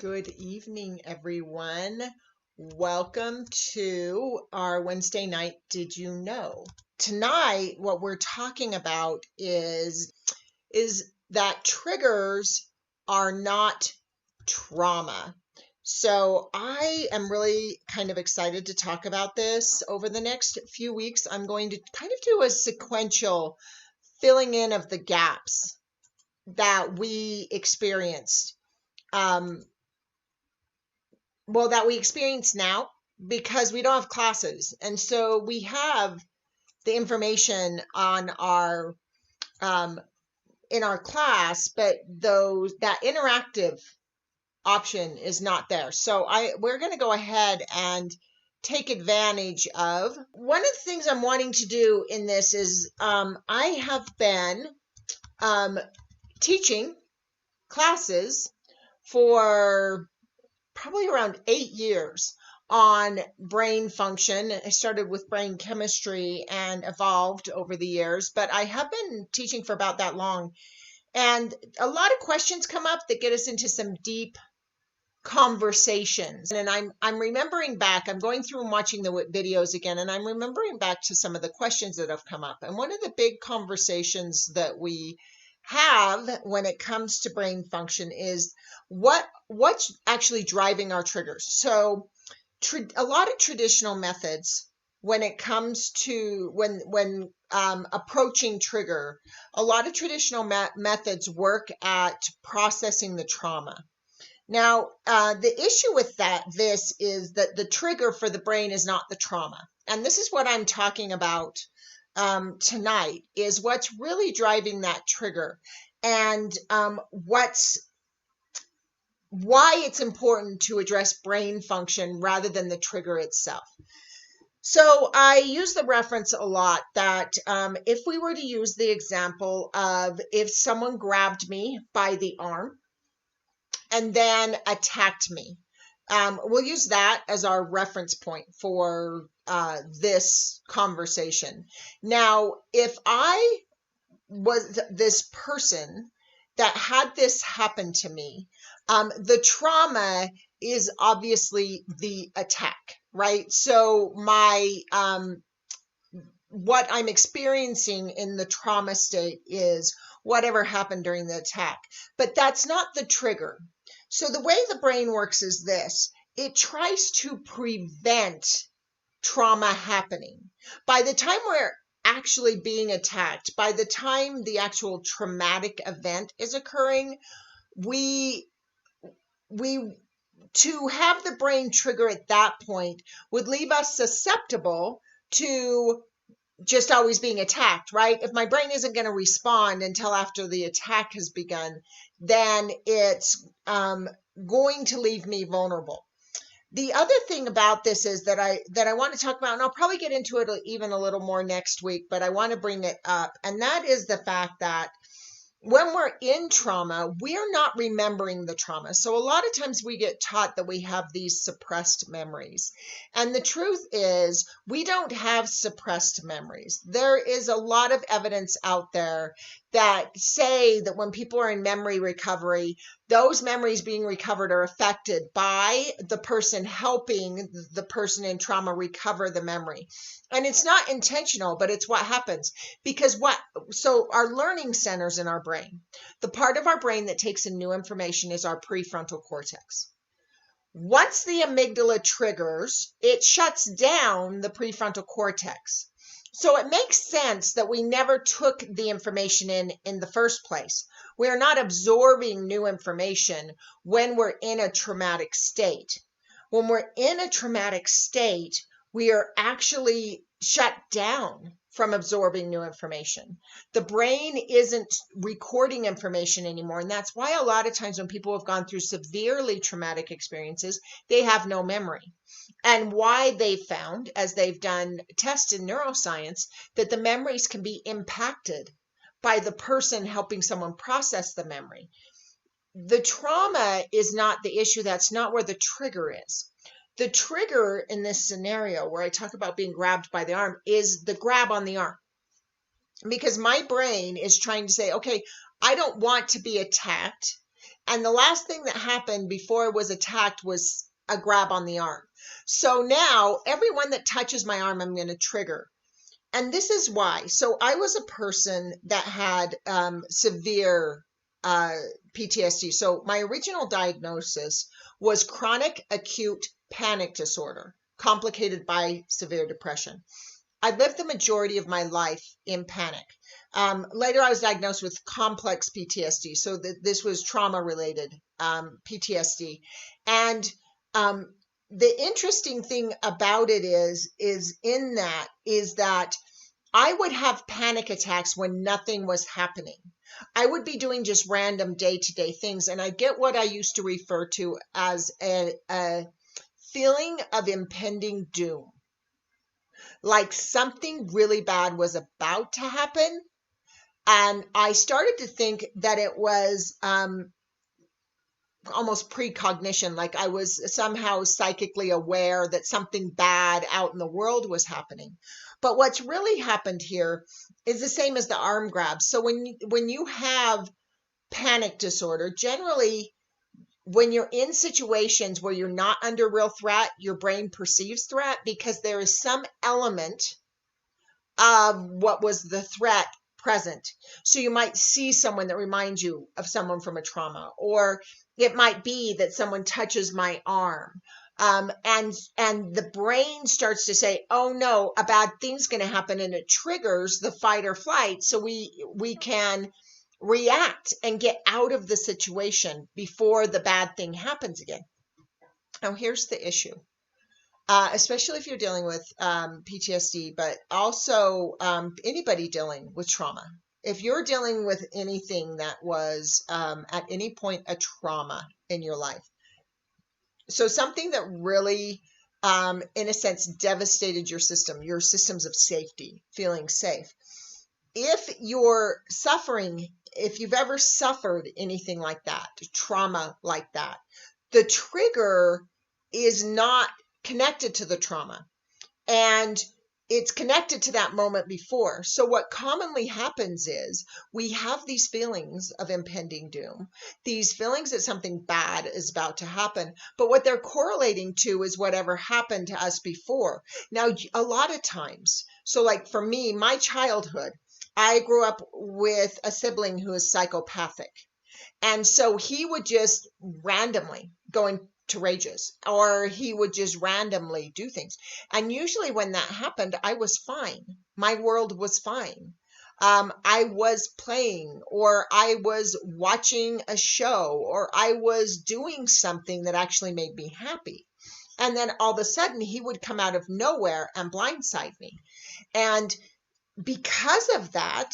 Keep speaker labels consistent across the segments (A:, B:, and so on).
A: Good evening, everyone. Welcome to our Wednesday night Did You Know? Tonight, what we're talking about is that triggers are not trauma. So I am really kind of excited to talk about this. Over the next few weeks, I'm going to kind of do a sequential filling in of the gaps that we experienced. That we experience now because we don't have classes. And so we have the information on our in our class, but that interactive option is not there. So we're going to go ahead and take advantage of. One of the things I'm wanting to do in this is I have been teaching classes for probably around 8 years on brain function. I started with brain chemistry and evolved over the years, but I have been teaching for about that long. And a lot of questions come up that get us into some deep conversations. And I'm remembering back, I'm going through and watching the videos again, and I'm remembering back to some of the questions that have come up. And one of the big conversations that we have when it comes to brain function is what's actually driving our triggers. So a lot of traditional methods when it comes to when approaching trigger, a lot of traditional methods work at processing the trauma. Now, the issue with this is that the trigger for the brain is not the trauma. And this is what I'm talking about tonight, is what's really driving that trigger and why it's important to address brain function rather than the trigger itself. So I use the reference a lot that if we were to use the example of if someone grabbed me by the arm and then attacked me, we'll use that as our reference point for this conversation. Now, if I was this person that had this happen to me, the trauma is obviously the attack, right? So what I'm experiencing in the trauma state is whatever happened during the attack, but that's not the trigger. So the way the brain works is this: it tries to prevent trauma happening. By the time we're actually being attacked, by the time the actual traumatic event is occurring, to have the brain trigger at that point would leave us susceptible to just always being attacked, right? If my brain isn't going to respond until after the attack has begun, then it's going to leave me vulnerable. The other thing about this is that I want to talk about, and I'll probably get into it even a little more next week, but I want to bring it up, and that is the fact that when we're in trauma, we're not remembering the trauma. So a lot of times we get taught that we have these suppressed memories. And the truth is we don't have suppressed memories. There is a lot of evidence out there that say that when people are in memory recovery, those memories being recovered are affected by the person helping the person in trauma recover the memory. And it's not intentional, but it's what happens. So our learning centers in our brain, the part of our brain that takes in new information is our prefrontal cortex. Once the amygdala triggers, it shuts down the prefrontal cortex. So it makes sense that we never took the information in the first place. We are not absorbing new information when we're in a traumatic state. When we're in a traumatic state, we are actually shut down from absorbing new information. The brain isn't recording information anymore. And that's why a lot of times when people have gone through severely traumatic experiences, they have no memory. And why they found, as they've done tests in neuroscience, that the memories can be impacted by the person helping someone process the memory. The trauma is not the issue. That's not where the trigger is. The trigger in this scenario where I talk about being grabbed by the arm is the grab on the arm. Because my brain is trying to say, okay, I don't want to be attacked. And the last thing that happened before I was attacked was a grab on the arm. So now everyone that touches my arm, I'm going to trigger. And this is why. So I was a person that had severe PTSD. So my original diagnosis was chronic acute panic disorder, complicated by severe depression. I lived the majority of my life in panic. Later, I was diagnosed with complex PTSD. So this was trauma related PTSD. And the interesting thing about it is that I would have panic attacks when nothing was happening. I would be doing just random day-to-day things, and I get what I used to refer to as a feeling of impending doom. Like something really bad was about to happen. And I started to think that it was almost precognition, like I was somehow psychically aware that something bad out in the world was happening. But what's really happened here is the same as the arm grab. So when you have panic disorder, generally when you're in situations where you're not under real threat, your brain perceives threat because there is some element of what was the threat present. So you might see someone that reminds you of someone from a trauma, or it might be that someone touches my arm. And the brain starts to say, oh no, a bad thing's going to happen, and it triggers the fight or flight. So we can react and get out of the situation before the bad thing happens again. Now, here's the issue. Especially if you're dealing with PTSD, but also anybody dealing with trauma. If you're dealing with anything that was at any point a trauma in your life, so something that really, in a sense, devastated your systems of safety, feeling safe. If you're suffering, if you've ever suffered anything like that, trauma like that, the trigger is not connected to the trauma, and it's connected to that moment before. So what commonly happens is we have these feelings of impending doom, these feelings that something bad is about to happen, but what they're correlating to is whatever happened to us before. Now, a lot of times, so like for me, my childhood, I grew up with a sibling who is psychopathic. And so he would just randomly go into rages, or he would just randomly do things. And usually when that happened, I was fine. My world was fine. I was playing, or I was watching a show, or I was doing something that actually made me happy. And then all of a sudden he would come out of nowhere and blindside me. And because of that,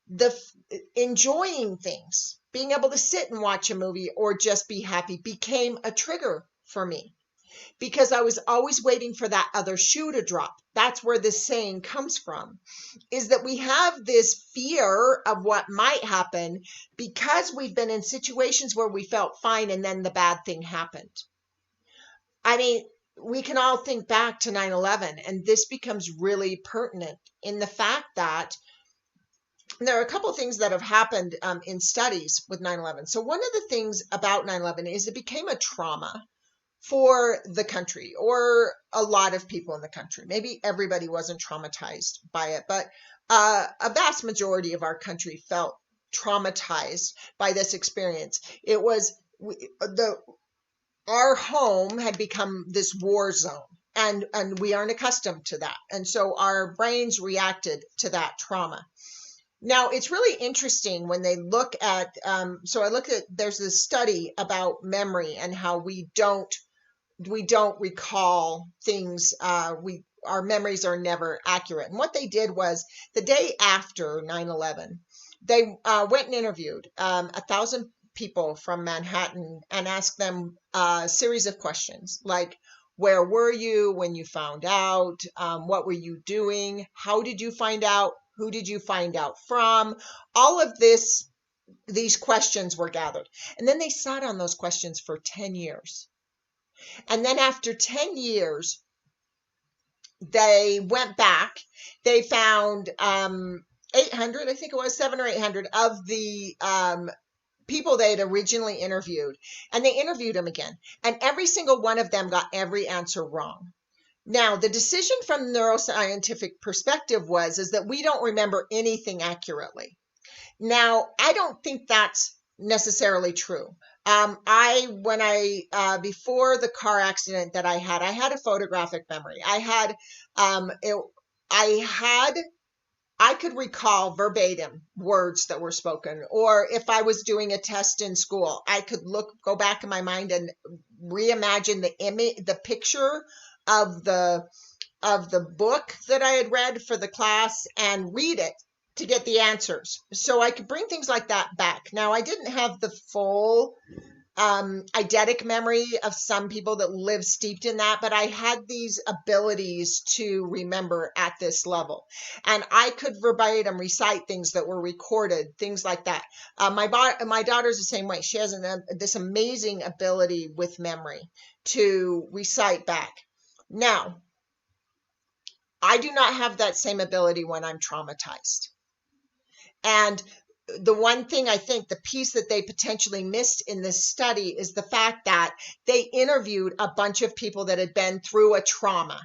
A: the enjoying things, being able to sit and watch a movie or just be happy became a trigger for me, because I was always waiting for that other shoe to drop. That's where this saying comes from, is that we have this fear of what might happen because we've been in situations where we felt fine and then the bad thing happened. I mean, we can all think back to 9/11, and this becomes really pertinent in the fact that there are a couple of things that have happened in studies with 9/11. So one of the things about 9/11 is it became a trauma for the country, or a lot of people in the country. Maybe everybody wasn't traumatized by it, but a vast majority of our country felt traumatized by this experience. It was our home had become this war zone, and we aren't accustomed to that. And so our brains reacted to that trauma. Now, it's really interesting when they look at, there's this study about memory and how we don't recall things. Our memories are never accurate. And what they did was, the day after 9/11, they went and interviewed 1,000 people from Manhattan and asked them a series of questions like, where were you when you found out? What were you doing? How did you find out? Who did you find out from? All of these questions were gathered. And then they sat on those questions for 10 years. And then after 10 years, they went back. They found 800, I think it was 700 or 800 of the people they had originally interviewed, and they interviewed them again, and every single one of them got every answer wrong. Now, the decision from the neuroscientific perspective is that we don't remember anything accurately. Now, I don't think that's necessarily true. Before the car accident that I had a photographic memory. I could recall verbatim words that were spoken, or if I was doing a test in school, I could go back in my mind and reimagine the image, the picture of the book that I had read for the class and read it to get the answers. So I could bring things like that back. Now, I didn't have the full eidetic memory of some people that live steeped in that, but I had these abilities to remember at this level. And I could verbatim recite things that were recorded, things like that. My daughter's the same way. She has this amazing ability with memory to recite back. Now, I do not have that same ability when I'm traumatized. And the one thing I think, the piece that they potentially missed in this study is the fact that they interviewed a bunch of people that had been through a trauma.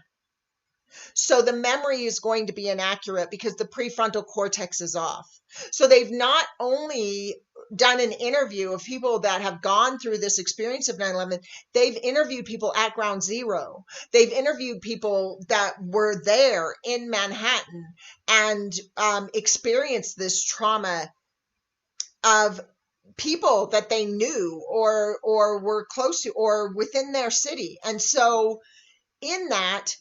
A: So the memory is going to be inaccurate because the prefrontal cortex is off. So they've not only done an interview of people that have gone through this experience of 9/11, they've interviewed people at ground zero. They've interviewed people that were there in Manhattan and experienced this trauma of people that they knew or were close to or within their city. And so in that,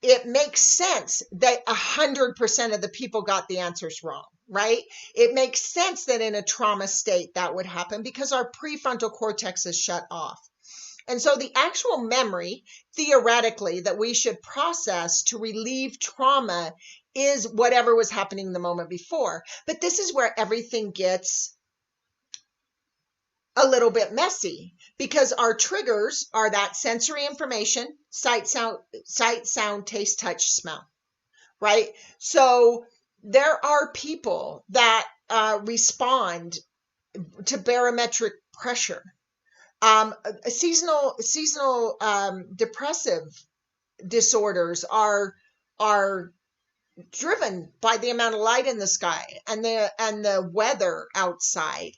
A: it makes sense that 100% of the people got the answers wrong, right? It makes sense that in a trauma state that would happen because our prefrontal cortex is shut off. And so the actual memory, theoretically, that we should process to relieve trauma is whatever was happening the moment before. But this is where everything gets a little bit messy because our triggers are that sensory information, sight, sound, taste, touch, smell, right? So there are people that respond to barometric pressure. Seasonal depressive disorders are driven by the amount of light in the sky and the weather outside.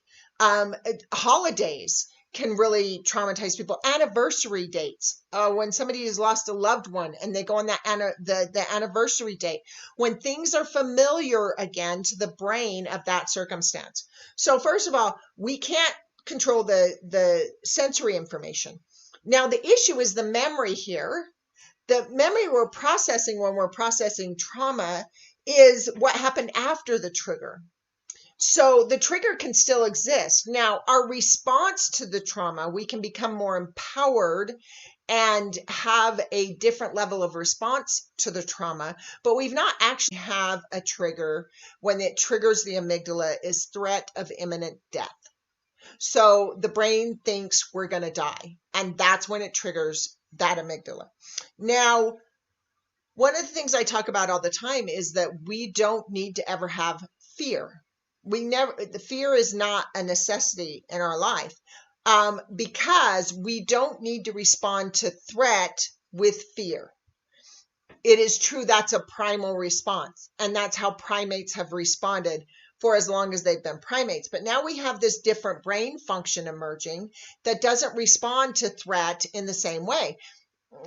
A: Holidays can really traumatize people. Anniversary dates, when somebody has lost a loved one and they go on the anniversary date, when things are familiar again to the brain of that circumstance. So first of all, we can't control the sensory information. Now, the issue is the memory here. The memory we're processing when we're processing trauma is what happened after the trigger. So the trigger can still exist. Now, our response to the trauma, we can become more empowered and have a different level of response to the trauma, but we've not actually have a trigger when it triggers the amygdala is threat of imminent death. So the brain thinks we're going to die, and that's when it triggers that amygdala. Now, one of the things I talk about all the time is that we don't need to ever have fear. The fear is not a necessity in our life because we don't need to respond to threat with fear. It is true that's a primal response, and that's how primates have responded for as long as they've been primates. But now we have this different brain function emerging that doesn't respond to threat in the same way.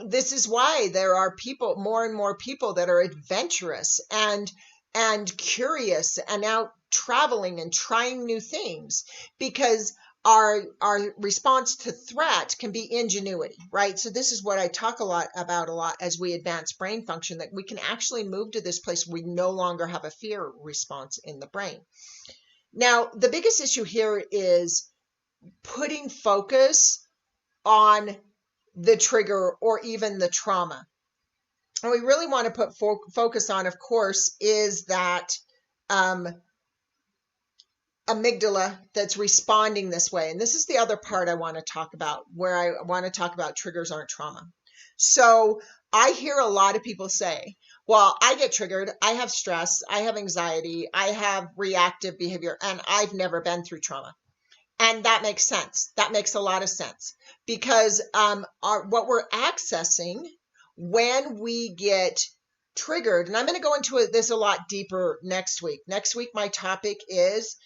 A: This is why there are more and more people that are adventurous and curious and out traveling and trying new things, because our response to threat can be ingenuity, right? So this is what I talk a lot as we advance brain function, that we can actually move to this place where we no longer have a fear response in the brain. Now, the biggest issue here is putting focus on the trigger or even the trauma. And we really want to put focus on, of course, is that amygdala that's responding this way. And this is the other part I want to talk about, where I want to talk about triggers aren't trauma. So I hear a lot of people say, well, I get triggered, I have stress, I have anxiety, I have reactive behavior, and I've never been through trauma. And that makes sense. That makes a lot of sense because what we're accessing when we get triggered, and I'm going to go into this a lot deeper next week. Next week, my topic is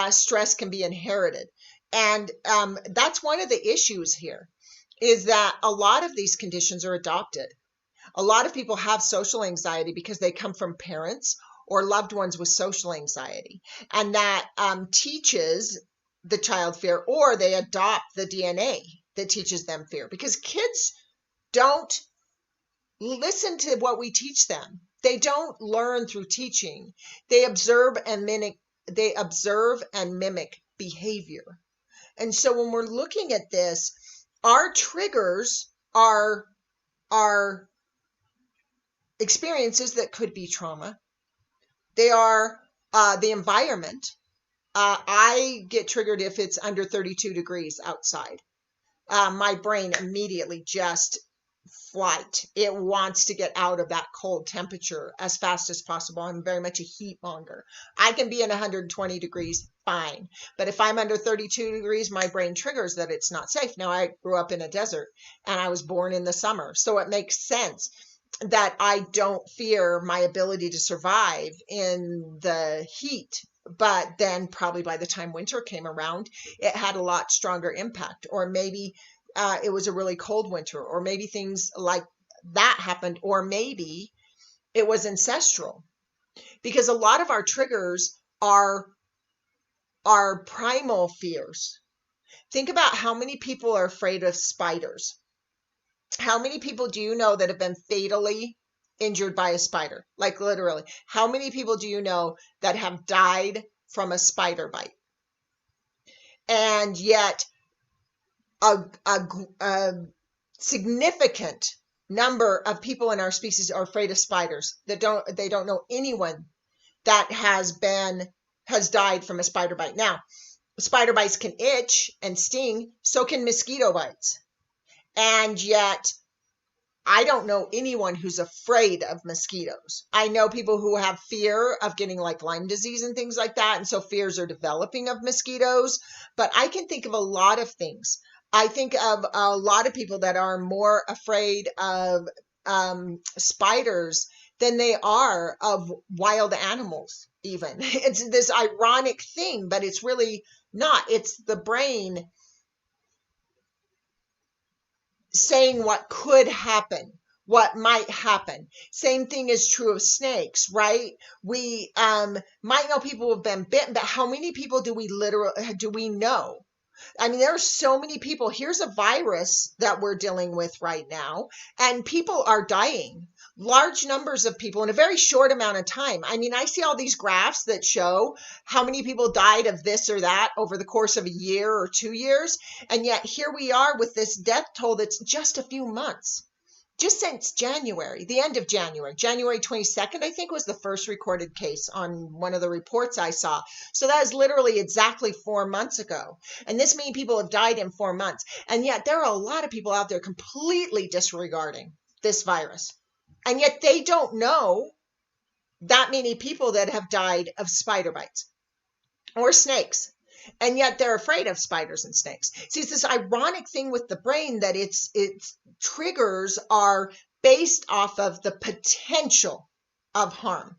A: stress can be inherited. And that's one of the issues here is that a lot of these conditions are adopted. A lot of people have social anxiety because they come from parents or loved ones with social anxiety. And that teaches the child fear, or they adopt the DNA that teaches them fear because kids don't listen to what we teach them. They don't learn through teaching. They observe and mimic behavior. And so when we're looking at this, our triggers are experiences that could be trauma. They are the environment. I get triggered if it's under 32 degrees outside. My brain immediately just flight. It wants to get out of that cold temperature as fast as possible. I'm very much a heat monger. I can be in 120 degrees, fine. But if I'm under 32 degrees, my brain triggers that it's not safe. Now, I grew up in a desert and I was born in the summer. So it makes sense that I don't fear my ability to survive in the heat. But then probably by the time winter came around, it had a lot stronger impact. Or maybe it was a really cold winter, or maybe things like that happened, or maybe it was ancestral. Because a lot of our triggers are primal fears. Think about how many people are afraid of spiders. How many people do you know that have been fatally injured by a spider? Like literally. How many people do you know that have died from a spider bite? And yet a significant number of people in our species are afraid of spiders. They don't know anyone that has died from a spider bite. Now, spider bites can itch and sting, so can mosquito bites. And yet, I don't know anyone who's afraid of mosquitoes. I know people who have fear of getting like Lyme disease and things like that. And so fears are developing of mosquitoes. But I can think of a lot of things. I think of a lot of people that are more afraid of spiders than they are of wild animals, even. It's this ironic thing, but it's really not. It's the brain saying what could happen, what might happen. Same thing is true of snakes, right? We might know people who have been bitten, but how many people do we know? I mean, there are so many people. Here's a virus that we're dealing with right now, and people are dying. Large numbers of people in a very short amount of time. I mean, I see all these graphs that show how many people died of this or that over the course of a year or 2 years. And yet here we are with this death toll that's just a few months. Just since January, the end of January, January 22nd, I think was the first recorded case on one of the reports I saw. So that is literally exactly 4 months ago. And this many people have died in 4 months. And yet there are a lot of people out there completely disregarding this virus. And yet they don't know that many people that have died of spider bites or snakes. And yet they're afraid of spiders and snakes. See, it's this ironic thing with the brain that its triggers are based off of the potential of harm,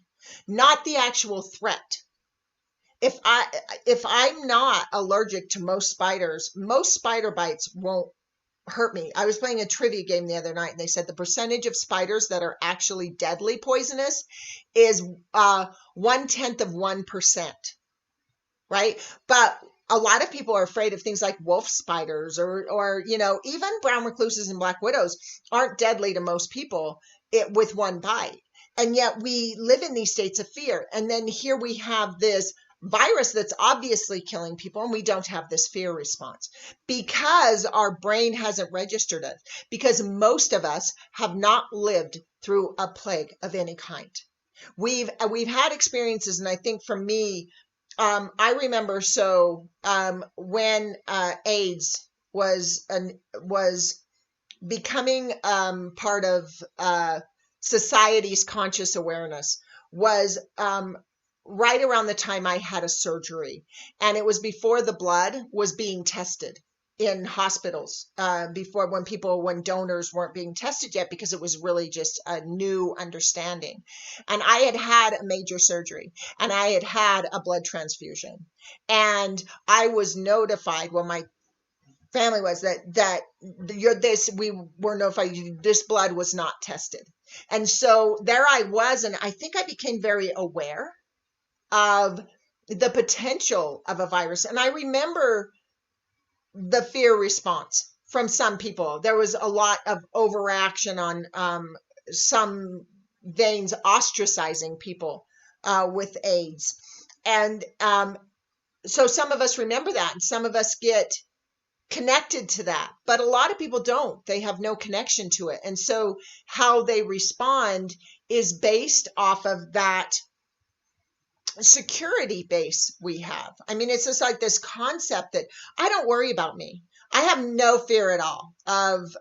A: not the actual threat. If I'm not allergic to most spider bites won't hurt me. I was playing a trivia game the other night, and they said the percentage of spiders that are actually deadly poisonous is 1/10 of 1%. Right? But a lot of people are afraid of things like wolf spiders or even brown recluses and black widows aren't deadly to most people with one bite. And yet we live in these states of fear. And then here we have this virus that's obviously killing people, and we don't have this fear response because our brain hasn't registered it, because most of us have not lived through a plague of any kind. We've had experiences, and I think for me, I remember when AIDS was becoming part of society's conscious awareness, was right around the time I had a surgery, and it was before the blood was being tested in hospitals, before when donors weren't being tested yet, because it was really just a new understanding. And I had had a major surgery, and I had had a blood transfusion, and I was notified, well, my family was, that we were notified this blood was not tested. And so there I was, and I think I became very aware of the potential of a virus. And I remember the fear response from some people. There was a lot of overreaction on some veins, ostracizing people with AIDS. And so some of us remember that, and some of us get connected to that, but a lot of people don't. They have no connection to it. And so how they respond is based off of that security base we have. I mean, it's just like this concept that I don't worry about me. I have no fear at all of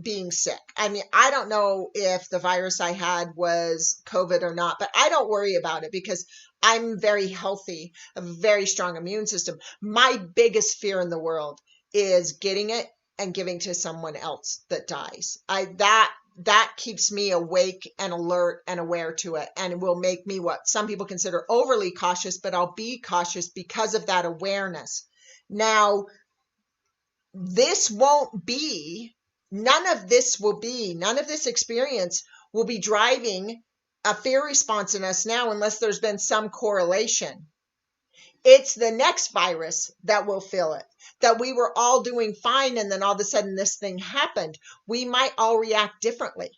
A: being sick. I mean, I don't know if the virus I had was COVID or not, but I don't worry about it because I'm very healthy, a very strong immune system. My biggest fear in the world is getting it and giving to someone else that dies. That keeps me awake and alert and aware to it, and will make me what some people consider overly cautious, but I'll be cautious because of that awareness. Now, this won't be, none of this experience will be driving a fear response in us now, unless there's been some correlation. It's the next virus that will feel it, that we were all doing fine, and then all of a sudden this thing happened. We might all react differently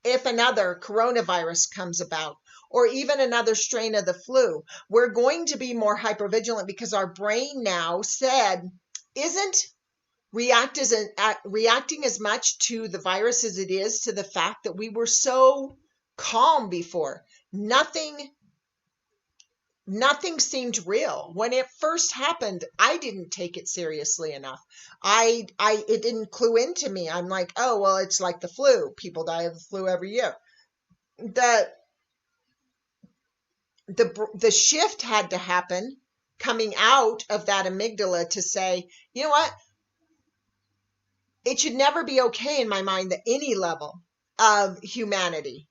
A: if another coronavirus comes about, or even another strain of the flu. We're going to be more hypervigilant because our brain now isn't reacting as much to the virus as it is to the fact that we were so calm before. Nothing seemed real. When it first happened, I didn't take it seriously enough. It didn't clue into me. I'm like, oh, well, it's like the flu. People die of the flu every year. The shift had to happen coming out of that amygdala to say, you know what? It should never be okay in my mind that any level of humanity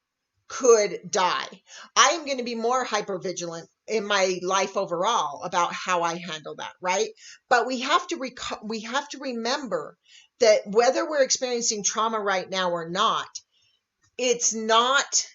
A: could die. I am going to be more hypervigilant in my life overall about how I handle that, right? But we have to remember that whether we're experiencing trauma right now or not, it's not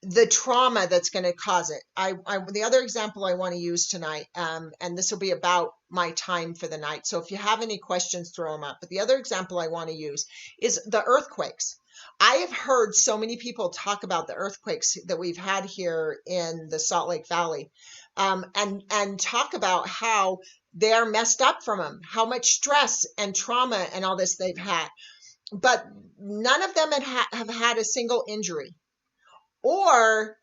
A: the trauma that's going to cause it. The other example I want to use tonight, and this will be about my time for the night, so if you have any questions, throw them up. But the other example I want to use is the earthquakes. I have heard so many people talk about the earthquakes that we've had here in the Salt Lake Valley, and talk about how they're messed up from them, how much stress and trauma and all this they've had. But none of them have had a single injury. Or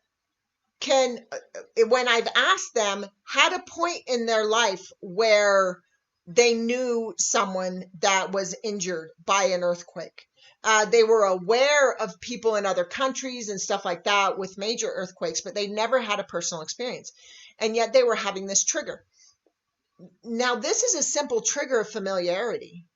A: when I've asked them, had a point in their life where they knew someone that was injured by an earthquake. They were aware of people in other countries and stuff like that with major earthquakes, but they never had a personal experience. And yet they were having this trigger. Now, this is a simple trigger of familiarity.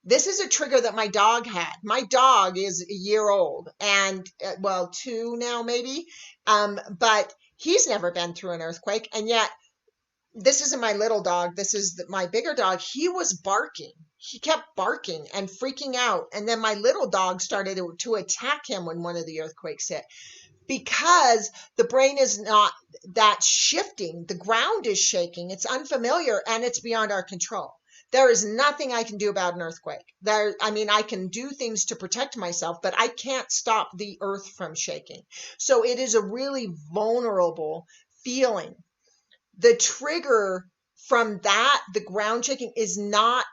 A: This is a trigger that my dog had. My dog is a year old and, well, 2 now maybe, but he's never been through an earthquake. And yet, this isn't my little dog. This is my bigger dog. He was barking. He kept barking and freaking out. And then my little dog started to attack him when one of the earthquakes hit. Because the brain is not that shifting. The ground is shaking. It's unfamiliar and it's beyond our control. There is nothing I can do about an earthquake. I can do things to protect myself, but I can't stop the earth from shaking. So it is a really vulnerable feeling. The trigger from that, the ground shaking, is not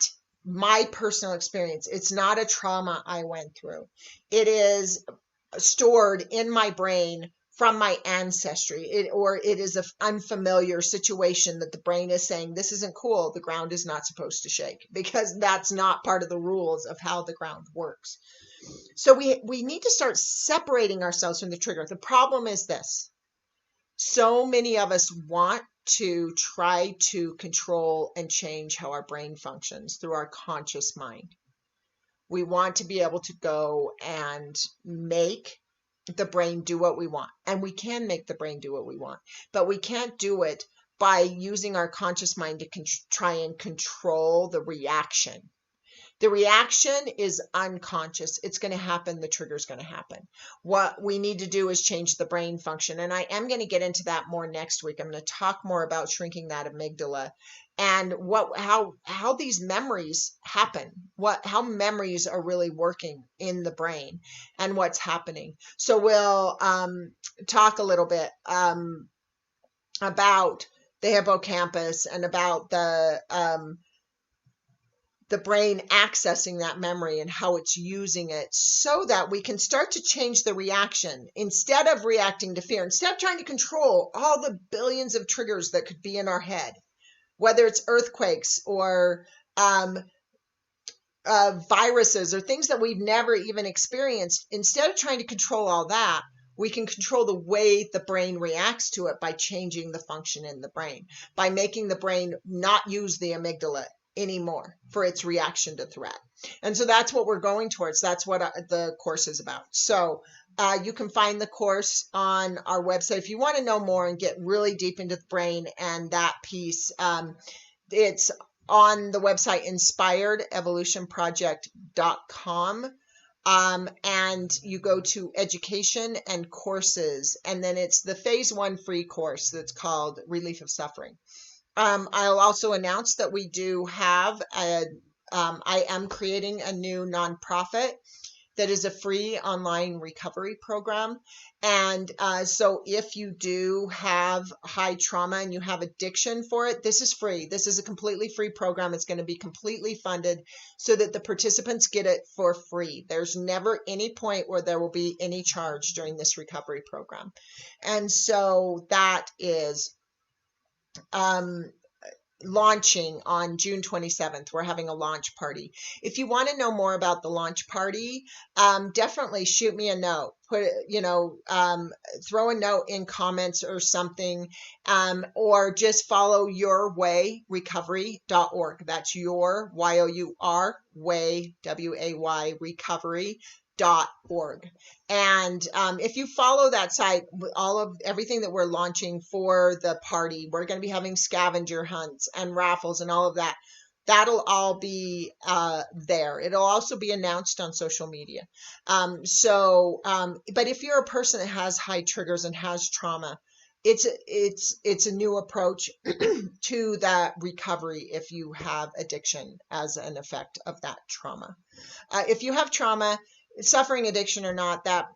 A: my personal experience. It's not a trauma I went through. It is stored in my brain from my ancestry, it is an unfamiliar situation that the brain is saying, this isn't cool, the ground is not supposed to shake, because that's not part of the rules of how the ground works. So we need to start separating ourselves from the trigger. The problem is this: So many of us want to try to control and change how our brain functions through our conscious mind. We want to be able to go and make the brain do what we want. And we can make the brain do what we want, but we can't do it by using our conscious mind to try and control the reaction. The reaction is unconscious. It's going to happen. The trigger is going to happen. What we need to do is change the brain function. And I am going to get into that more next week. I'm going to talk more about shrinking that amygdala and how these memories happen, how memories are really working in the brain and what's happening. So we'll talk a little bit about the hippocampus and about the brain accessing that memory and how it's using it so that we can start to change the reaction instead of reacting to fear, instead of trying to control all the billions of triggers that could be in our head, whether it's earthquakes or viruses or things that we've never even experienced. Instead of trying to control all that, we can control the way the brain reacts to it by changing the function in the brain, by making the brain not use the amygdala anymore for its reaction to threat. And so that's what we're going towards. That's what the course is about. So you can find the course on our website. If you want to know more and get really deep into the brain and that piece, it's on the website inspiredevolutionproject.com. And you go to education and courses, and then it's the phase 1 free course that's called Relief of Suffering. I'll also announce that we do have I am creating a new nonprofit that is a free online recovery program. And so if you do have high trauma and you have addiction for it, this is free. This is a completely free program. It's going to be completely funded so that the participants get it for free. There's never any point where there will be any charge during this recovery program. And so that is launching on June 27th. We're having a launch party. If you want to know more about the launch party, definitely shoot me a note. Throw a note in comments or something, or just follow yourwayrecovery.org. That's your YOUR way, WAY recovery.org. And if you follow that site, everything that we're launching for the party, we're going to be having scavenger hunts and raffles and all of that. That'll all be there. It'll also be announced on social media. But if you're a person that has high triggers and has trauma, it's a new approach to that recovery if you have addiction as an effect of that trauma. If you have trauma, suffering addiction or not, that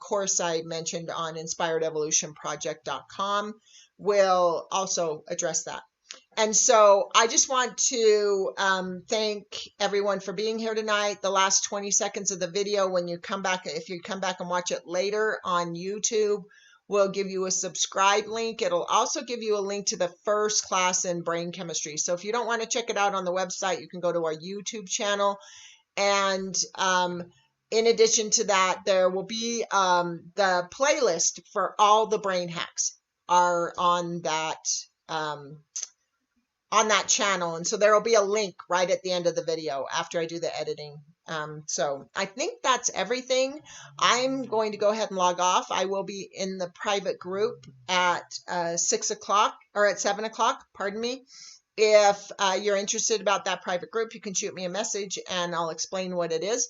A: course I mentioned on inspiredevolutionproject.com will also address that. And so I just want to thank everyone for being here tonight. The last 20 seconds of the video, when you come back, if you come back and watch it later on YouTube, we'll give you a subscribe link. It'll also give you a link to the first class in brain chemistry. So if you don't want to check it out on the website, you can go to our YouTube channel. And in addition to that, there will be the playlist for all the brain hacks are on that channel. And so there will be a link right at the end of the video after I do the editing. So I think that's everything. I'm going to go ahead and log off. I will be in the private group at 6 o'clock or at 7 o'clock, pardon me. If you're interested about that private group, you can shoot me a message and I'll explain what it is.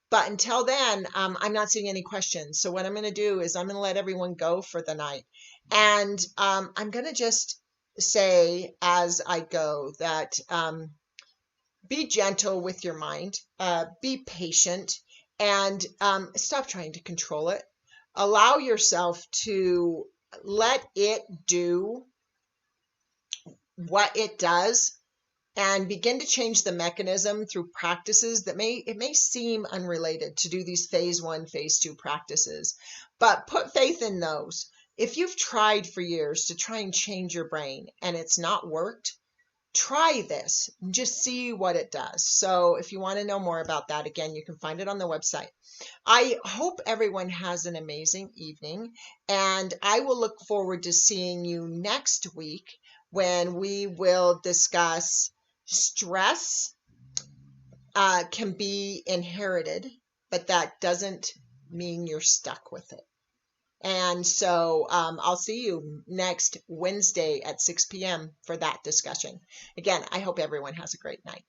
A: But until then, I'm not seeing any questions. So what I'm going to do is I'm going to let everyone go for the night. And I'm going to just say as I go that be gentle with your mind, be patient, and stop trying to control it. Allow yourself to let it do what it does and begin to change the mechanism through practices that may seem unrelated to do these phase 1, phase 2 practices, but put faith in those. If you've tried for years to try and change your brain and it's not worked, try this, just see what it does. So if you want to know more about that, again, you can find it on the website. I hope everyone has an amazing evening, and I will look forward to seeing you next week when we will discuss stress can be inherited, but that doesn't mean you're stuck with it. And so I'll see you next Wednesday at 6 p.m. for that discussion. Again, I hope everyone has a great night.